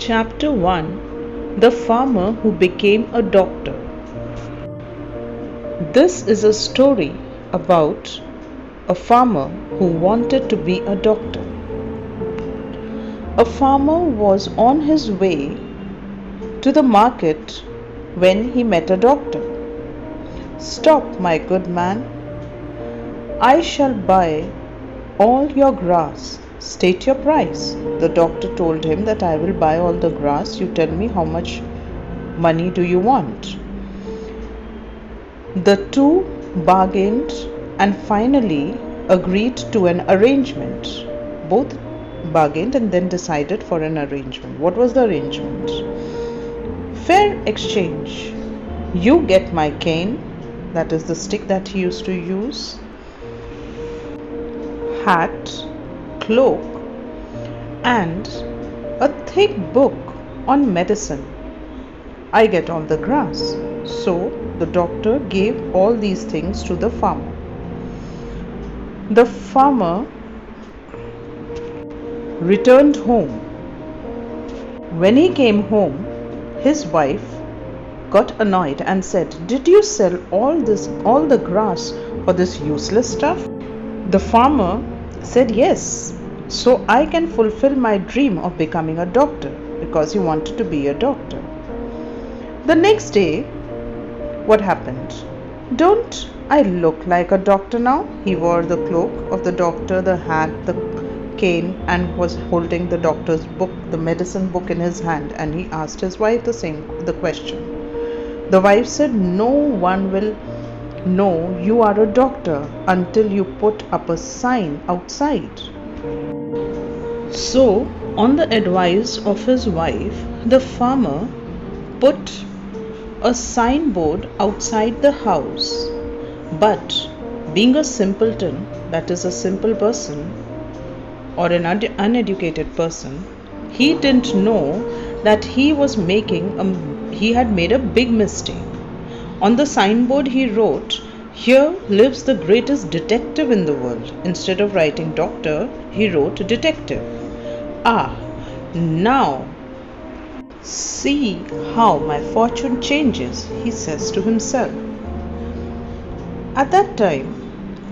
Chapter 1: The Farmer Who Became a Doctor. This is a story about a farmer who wanted to be a doctor. A farmer was on his way to the market when he met a doctor. "Stop, my good man. I shall buy all your grass. State your price." The doctor told him that I will buy all the grass. You tell me how much money do you want. The two bargained and finally agreed to an arrangement. Both bargained and then decided for an arrangement. What was the arrangement? Fair exchange. You get my cane, that is the stick that he used to use, hat, cloak, and a thick book on medicine. I get all the grass. So the doctor gave all these things to the farmer. The farmer returned home. When he came home, his wife got annoyed and said, "Did you sell all the grass for this useless stuff?" The farmer said, "Yes, so I can fulfill my dream of becoming a doctor," because he wanted to be a doctor. The next day, what happened? Don't I look like a doctor now? He wore the cloak of the doctor, the hat, the cane, and was holding the doctor's book, the medicine book in his hand, and he asked his wife the question. The wife said, "No one will know you are a doctor until you put up a sign outside." So, on the advice of his wife, the farmer put a signboard outside the house. But being a simpleton, that is a simple person or an uneducated person, he didn't know that he had made a big mistake. On the signboard he wrote, "Here lives the greatest detective in the world." Instead of writing doctor, he wrote detective. Now see how my fortune changes, he says to himself. At that time,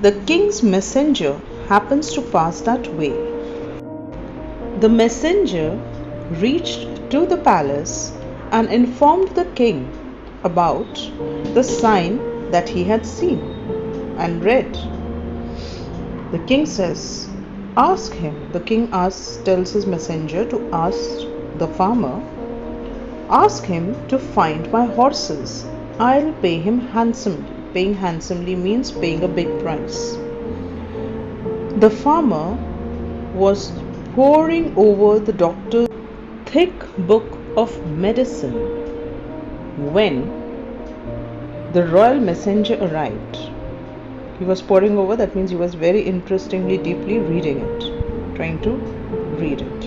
the king's messenger happens to pass that way. The messenger reached to the palace and informed the king about the sign that he had seen and read. The king says, "Ask him." The king tells his messenger to ask the farmer, "Ask him to find my horses. I'll pay him handsomely." Paying handsomely means paying a big price. The farmer was poring over the doctor's thick book of medicine when the royal messenger arrived. He was poring over, that means he was very interestingly, deeply reading it, trying to read it.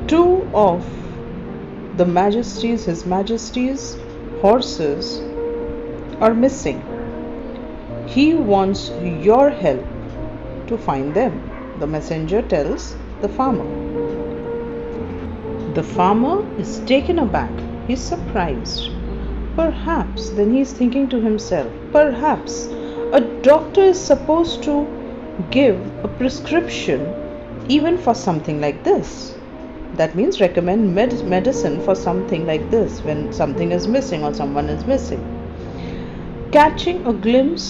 Two of His Majesty's horses are missing. He wants your help to find them, the messenger tells the farmer. The farmer is taken aback. He's surprised. Perhaps, then he's thinking to himself, perhaps a doctor is supposed to give a prescription even for something like this. That means recommend medicine for something like this when something is missing or someone is missing. Catching a glimpse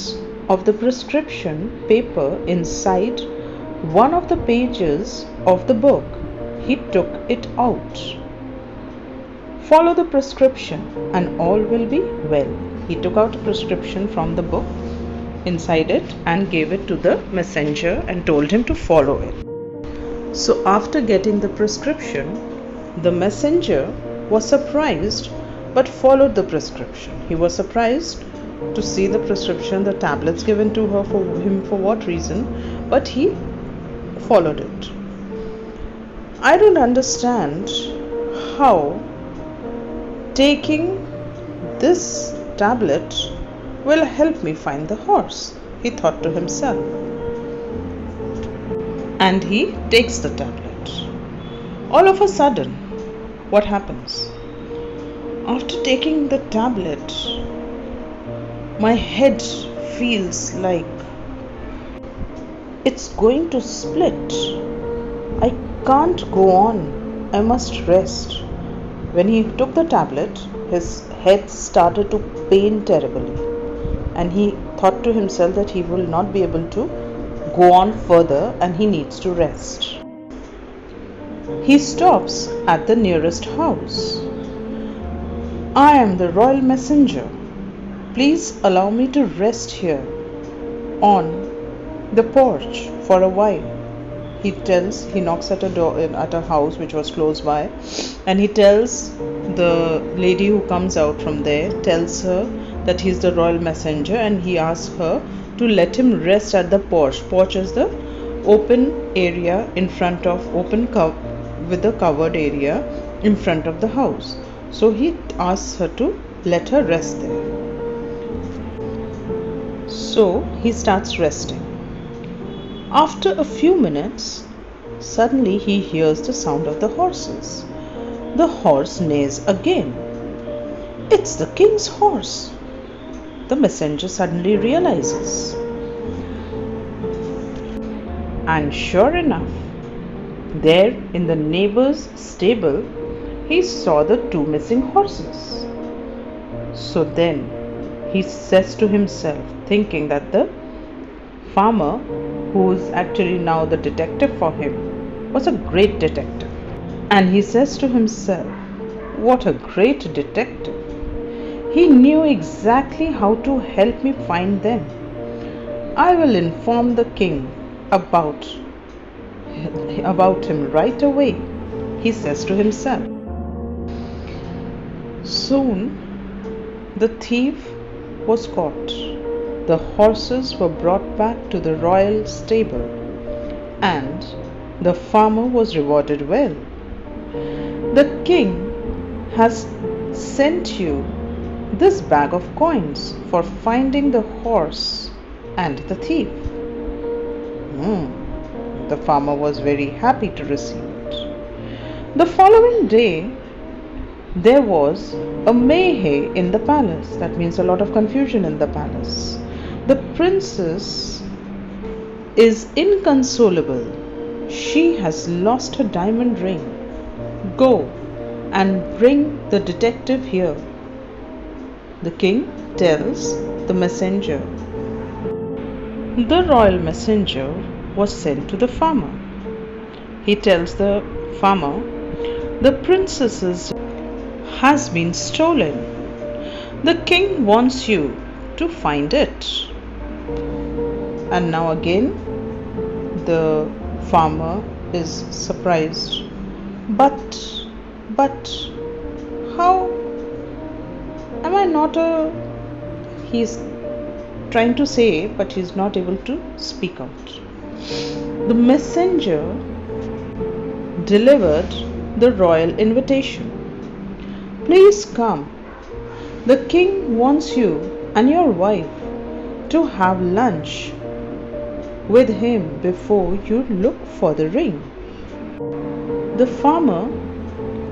of the prescription paper inside one of the pages of the book, he took it out. "Follow the prescription and all will be well." He took out a prescription from the book inside it and gave it to the messenger and told him to follow it. So after getting the prescription, the messenger was surprised but followed the prescription. He was surprised to see the prescription, the tablets given to him for what reason, but he followed it. I don't understand how taking this tablet will help me find the horse, he thought to himself. And he takes the tablet. All of a sudden, what happens? After taking the tablet, my head feels like it's going to split. I can't go on. I must rest. When he took the tablet, his head started to pain terribly, and he thought to himself that he will not be able to go on further and he needs to rest. He stops at the nearest house. I am the royal messenger. Please allow me to rest here on the porch for a while. He knocks at a house which was close by, and he tells the lady who comes out from there, tells her that he's the royal messenger, and he asks her to let him rest at the porch. Porch is the open area in front of with the covered area in front of the house. So he asks her to let her rest there. So he starts resting. After a few minutes, suddenly he hears the sound of the horses. The horse neighs again. It's the king's horse. The messenger suddenly realizes. And sure enough, there in the neighbor's stable, he saw the two missing horses. So then he says to himself, thinking that the farmer, who is actually now the detective for him, was a great detective. And he says to himself, what a great detective. He knew exactly how to help me find them. I will inform the king about him right away, he says to himself. Soon the thief was caught. The horses were brought back to the royal stable, and the farmer was rewarded well. The king has sent you this bag of coins for finding the horse and the thief. The farmer was very happy to receive it. The following day, there was a mayhem in the palace. That means a lot of confusion in the palace. The princess is inconsolable. She has lost her diamond ring. Go and bring the detective here. The king tells the messenger. The royal messenger was sent to the farmer. He tells the farmer, the princess's has been stolen. The king wants you to find it. And now again the farmer is surprised. But how am I not a... He's trying to say, but he's not able to speak out. The messenger delivered the royal invitation. Please come. The king wants you and your wife to have lunch with him before you look for the ring. The farmer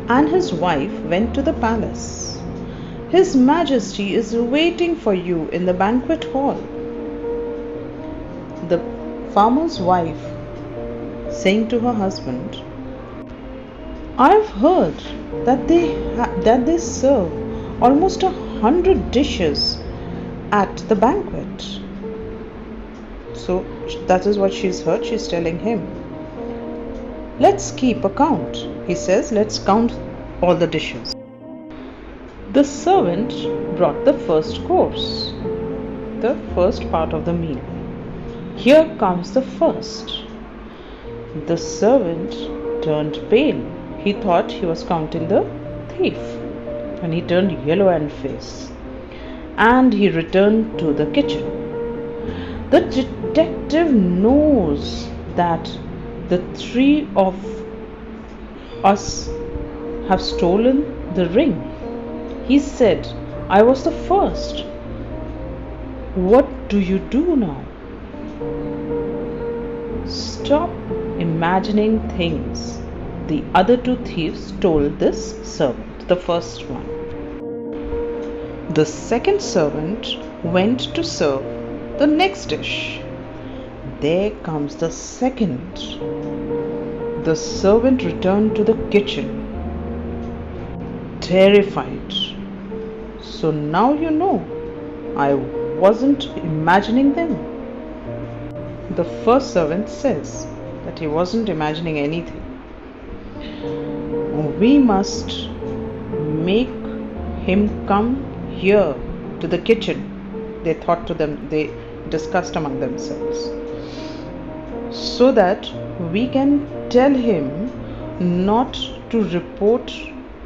and his wife went to the palace. His Majesty is waiting for you in the banquet hall. The farmer's wife saying to her husband, I've heard that they serve almost 100 dishes at the banquet. So that is what she's heard. She's telling him, let's keep a count. He says, let's count all the dishes. The servant brought the first course, the first part of the meal. Here comes the first. The servant turned pale. He thought he was counting the thief, and he turned yellow in face, and he returned to the kitchen. The detective knows that the three of us have stolen the ring. He said, I was the first. What do you do now? Stop imagining things the other two thieves told this servant, the first one. The second servant went to serve the next dish. There comes the second. The servant returned to the kitchen, terrified. So now you know, I wasn't imagining them. The first servant says that he wasn't imagining anything. We must make him come here to the kitchen. They thought to them, they discussed among themselves, so that we can tell him not to report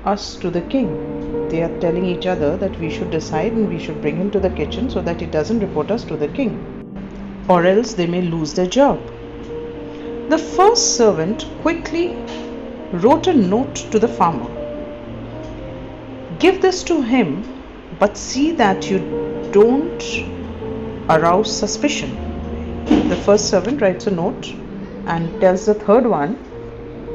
us to the king. They are telling each other that we should decide and we should bring him to the kitchen so that he doesn't report us to the king, or else they may lose their job. The first servant quickly wrote a note to the farmer. Give this to him, but see that you don't arouse suspicion. The first servant writes a note and tells the third one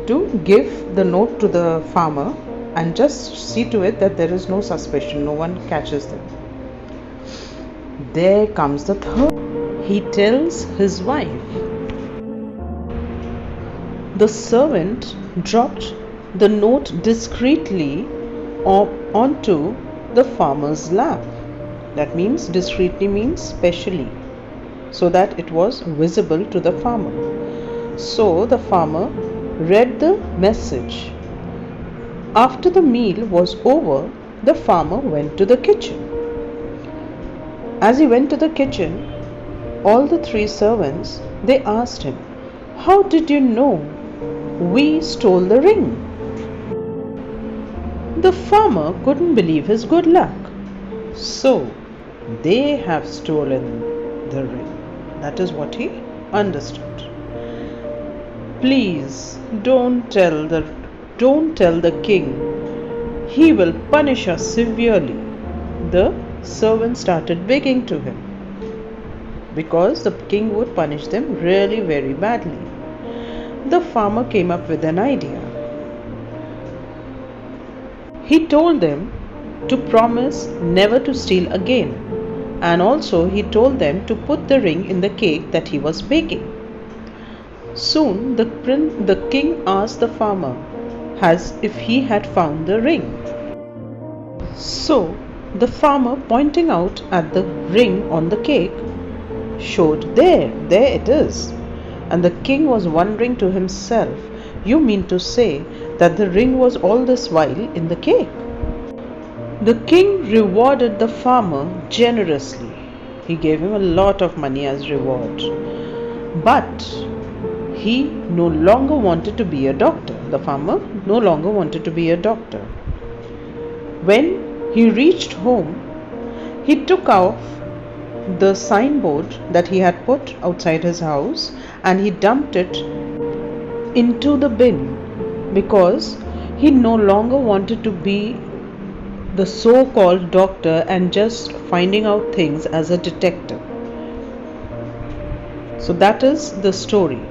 to give the note to the farmer and just see to it that there is no suspicion, no one catches them. There comes the third. He tells his wife. The servant dropped the note discreetly onto the farmer's lap. That means discreetly means specially, so that it was visible to the farmer. So the farmer read the message. After the meal was over, the farmer went to the kitchen. As he went to the kitchen, all the three servants, they asked him, "How did you know we stole the ring?" The farmer couldn't believe his good luck. So, they have stolen the ring. That is what he understood. Please don't tell the king. He will punish us severely. The servant started begging to him, because the king would punish them really very badly. The farmer came up with an idea. He told them to promise never to steal again, and also he told them to put the ring in the cake that he was baking. Soon the king asked the farmer as if he had found the ring. So the farmer, pointing out at the ring on the cake, showed, there it is. And the king was wondering to himself, you mean to say that the ring was all this while in the cake? The king rewarded the farmer generously. He gave him a lot of money as reward. But he no longer wanted to be a doctor. The farmer no longer wanted to be a doctor. When he reached home, he took off the signboard that he had put outside his house and he dumped it into the bin, because he no longer wanted to be the so-called doctor and just finding out things as a detective. So that is the story.